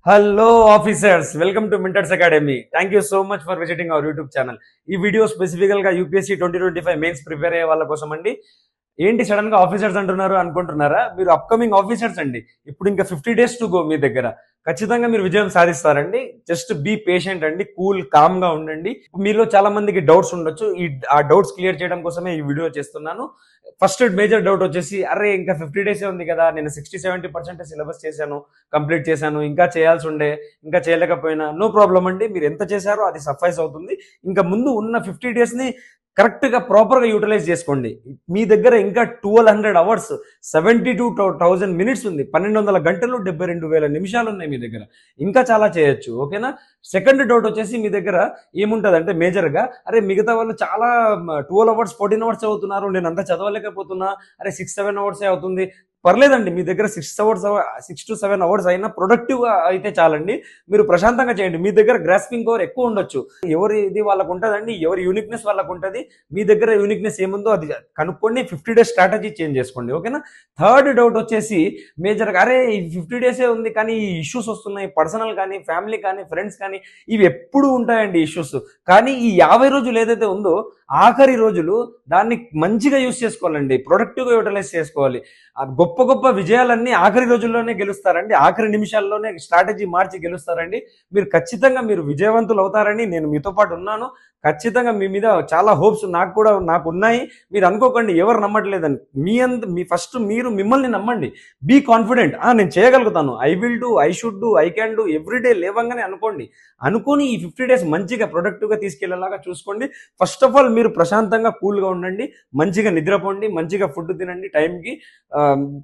Hello officers, welcome to Minters Academy. Thank you so much for visiting our YouTube channel. ఈ video స్పెసిఫికల్ గా UPSC 2025 mains prepare అయ్యే వాళ్ళ కోసం అండి. ఏంటి సడన్ గా ఆఫీసర్స్ అంటున్నారు అనుకుంటున్నారా? మీరు అప్కమింగ్ ఆఫీసర్స్ అండి. ఇప్పుడు ఇంకా 50 days టు గో మీ దగ్గర. ఖచ్చితంగా మీరు విజయం సాధిస్తారండి. జస్ట్ బీ పేషెంట్ అండి, కూల్ కామ్ గా ఉండండి. మీలో చాలా మందికి డౌట్స్ ఉండొచ్చు. ఆ డౌట్స్ క్లియర్ చేయడం కోసమే ఈ వీడియో చేస్తున్నాను. ఫస్ట్ మేజర్ డౌట్ వచ్చేసి, అరే ఇంకా 50 days ఉంది కదా, నేను 60-70% సిలబస్ చేశాను, కంప్లీట్ చేశాను, ఇంకా చేయాల్సి ఉండే, ఇంకా చేయలేకపోయినా. నో ప్రాబ్లం అండి, మీరు ఎంత చేశారో అది సఫైస్ అవుతుంది. ఇంకా ముందు ఉన్న 50 days ని కరెక్ట్ గా ప్రాపర్ గా యూటిలైజ్ చేసుకోండి. మీ దగ్గర ఇంకా 1200 hours 72,000 minutes ఉంది. 1200 గంటలు 72,000 నిమిషాలు ఉన్నాయి మీ దగ్గర. ఇంకా చాలా చేయొచ్చు. ఓకేనా? సెకండ్ డౌట్ వచ్చేసి, మీ దగ్గర ఏముంటది అంటే మేజర్ గా, అరే మిగతా వాళ్ళు చాలా 12 hours 14 hours చదువుతున్నారు, నేను అంతా చదవలేకపోతున్నా, అరే 6-7 hours అవుతుంది. పర్లేదండి, మీ దగ్గర 6 to 7 hours అయినా ప్రొడక్టివ్ గా అయితే చాలండి. మీరు ప్రశాంతంగా చేయండి. మీ దగ్గర గ్రాస్పింగ్ పవర్ ఎక్కువ ఉండొచ్చు. ఎవరి ఇది వాళ్ళకు ఉంటుందండి, ఎవరి యూనిక్నెస్ వాళ్ళకు ఉంటుంది. మీ దగ్గర యూనిక్నెస్ ఏముందో అది కనుక్కోండి. 50 days స్ట్రాటజీ చేంజ్ చేసుకోండి. ఓకేనా? థర్డ్ డౌట్ వచ్చేసి మేజర్ గా, అరే ఈ 50 days ఉంది కానీ ఈ ఇష్యూస్ వస్తున్నాయి, పర్సనల్ కానీ, ఫ్యామిలీ కానీ, ఫ్రెండ్స్ కానీ, ఇవి ఎప్పుడు ఉంటాయండి ఇష్యూస్. కానీ ఈ 50 రోజులు ఏదైతే ఉందో, ఆఖరి రోజులు దాన్ని మంచిగా యూజ్ చేసుకోవాలండి, ప్రొడక్టివ్ గా యూటిలైజ్ చేసుకోవాలి. గొప్ప గొప్ప విజయాలన్నీ ఆఖరి రోజుల్లోనే గెలుస్తారండి, ఆఖరి నిమిషాల్లోనే స్ట్రాటజీ మార్చి గెలుస్తారండి. మీరు ఖచ్చితంగా మీరు విజయవంతులు అవుతారని నేను మీతో పాటు ఉన్నాను. ఖచ్చితంగా మీ మీద చాలా హోప్స్ నాకు ఉన్నాయి. మీరు అనుకోకండి ఎవరు నమ్మట్లేదని. మీ ఫస్ట్ మీరు మిమ్మల్ని నమ్మండి. Be confident. నేను చేయగలుగుతాను, I will do, I should do, I can do, everyday లేవంగానే అనుకొని ఈ 50 days మంచిగా ప్రొడక్టివ్గా తీసుకెళ్లేలాగా చూసుకోండి. ఫస్ట్ ఆఫ్ ఆల్ మీరు ప్రశాంతంగా కూల్గా ఉండండి, మంచిగా నిద్రపోండి, మంచిగా ఫుడ్ తినండి, టైంకి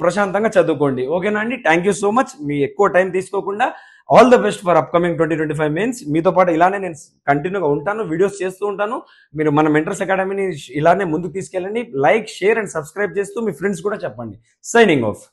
ప్రశాంతంగా చదువుకోండి. ఓకేనా అండి? Thank you so much. మీ ఎక్కువ టైం తీసుకోకుండా all the best for upcoming 2025 mains. మీతో పాటు ఇలానే నేను కంటిన్యూగా ఉంటాను, వీడియోస్ చేస్తూ ఉంటాను. మీరు మన మెంటర్స్ అకాడమీని ఇలానే ముందుకు తీసుకెళ్ళండి. లైక్, షేర్ అండ్ సబ్స్క్రైబ్ చేస్తూ మీ ఫ్రెండ్స్ కూడా చెప్పండి. Signing off.